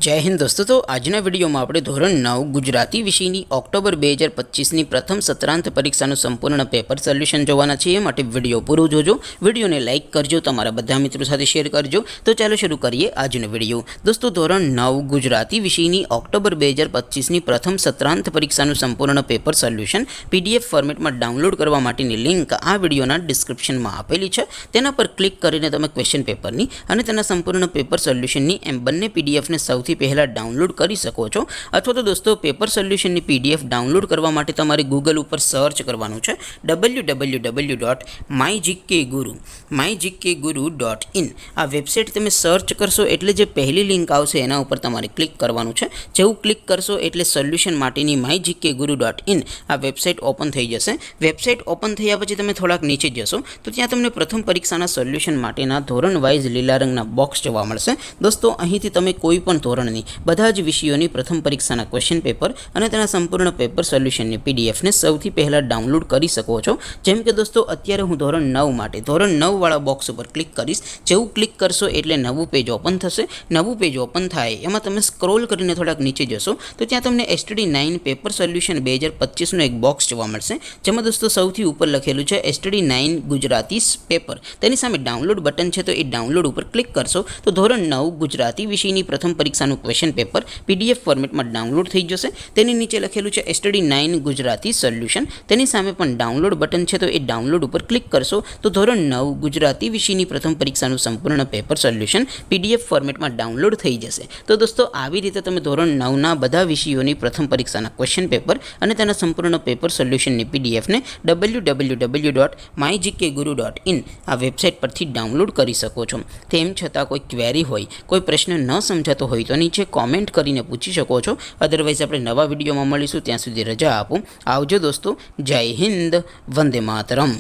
जय हिंद दोस्तों। तो आजना विडियो में આપણે ધોરણ 9 ગુજરાતી વિષયની ઓક્ટોબર 2025 ની પ્રથમ સત્રાંત પરીક્ષાનું સંપૂર્ણ પેપર સોલ્યુશન જોવાના છીએ। માટે વિડિયો પૂરો જોજો, વિડિયોને લાઈક કરજો, તમારા બધા મિત્રો સાથે શેર કરજો। તો ચાલો શરૂ કરીએ આજનો વિડિયો। દોસ્તો ધોરણ 9 ગુજરાતી વિષયની ઓક્ટોબર 2025 ની પ્રથમ સત્રાંત પરીક્ષાનું સંપૂર્ણ પેપર સોલ્યુશન પીડીએફ ફોર્મેટમાં ડાઉનલોડ કરવા માટેની લિંક આ વિડિયોના ડિસ્ક્રિપ્શનમાં આપેલી છે। તેના પર ક્લિક કરીને તમે ક્વેશ્ચન પેપરની અને તેના સંપૂર્ણ પેપર સોલ્યુશનની એમ બંને પીડીએફને સૌથી पहला डाउनलॉड करी सको छो। अथवा तो दोस्तों पेपर सोल्यूशन ની पीडीएफ डाउनलॉड करवा माटे तमारे गूगल पर सर्च करवानुं छे www.mygkguru.in। आ वेबसाइट तमे सर्च करशो एटले जे पहली लिंक आवशे एना उपर तमारे क्लिक करवानुं छे। जेवुं क्लिक करशो एटले सोल्यूशन माटेनी mygkguru.in आ वेबसाइट ओपन थई जशे। वेबसाइट ओपन थया पछी तमे थोड़ाक नीचे जशो तो त्यां तमने प्रथम परीक्षाना सोल्यूशन माटेना धोरण वाइज लीला रंगना बॉक्स जोवा मळशे। दोस्तों અહીંથી તમે કોઈ પણ ધોરણની બધા જ વિષયોની પ્રથમ પરીક્ષાના ક્વેશ્ચન પેપર અને તેના સંપૂર્ણ પેપર સોલ્યુશનની પીડીએફને સૌથી પહેલા ડાઉનલોડ કરી શકો છો। જેમ કે દોસ્તો અત્યારે હું ધોરણ 9 માટે ધોરણ 9 વાળા બોક્સ ઉપર ક્લિક કરીશ। જેવું ક્લિક કરશો એટલે નવું પેજ ઓપન થશે। નવું પેજ ઓપન થાય એમાં તમે સ્ક્રોલ કરીને થોડાક નીચે જશો તો ત્યાં તમને STD9 પેપર સોલ્યુશન 2025 નું એક બોક્સ જોવા મળશે। જેમાં દોસ્તો સૌથી ઉપર લખેલું છે STD9 ગુજરાતી પેપર। તેની સામે ડાઉનલોડ બટન છે, તો એ ડાઉનલોડ ઉપર ક્લિક કરશો તો ધોરણ 9 ગુજરાતી વિષયની પ્રથમ પરીક્ષાનું ક્વેશ્ચન पेपर पीडीएफ फॉर्मेट में डाउनलॉड थई जशे। तेनी नीचे लखेलुं छे STD9 गुजराती सोल्यूशन। तेनी सामे पण डाउनलॉड बटन छे, तो ए डाउनलॉड पर क्लिक करशो तो धोरण 9 गुजराती विषयनी प्रथम परीक्षानुं संपूर्ण पेपर सोल्यूशन पीडीएफ फॉर्मेट में डाउनलॉड थई जशे। तो दोस्तों આવી રીતે તમે ધોરણ 9 ના બધા વિષયોની પ્રથમ પરીક્ષાના ક્વેશ્ચન પેપર અને તેના સંપૂર્ણ પેપર સોલ્યુશનની પીડીએફ ને www.mygkguru.in આ વેબસાઇટ પરથી ડાઉનલોડ કરી શકો છો। તેમ છતાં કોઈ ક્વેરી હોય, કોઈ પ્રશ્ન ન સમજાતો હોય તો નીચે कॉमेंट करीने पूछी सको छो। अदरवाइज अपने नवा विडियो में मळीशुं, त्यां सुधी रजा आपो। आवजो दोस्तों। जय हिंद, वंदे मातरम।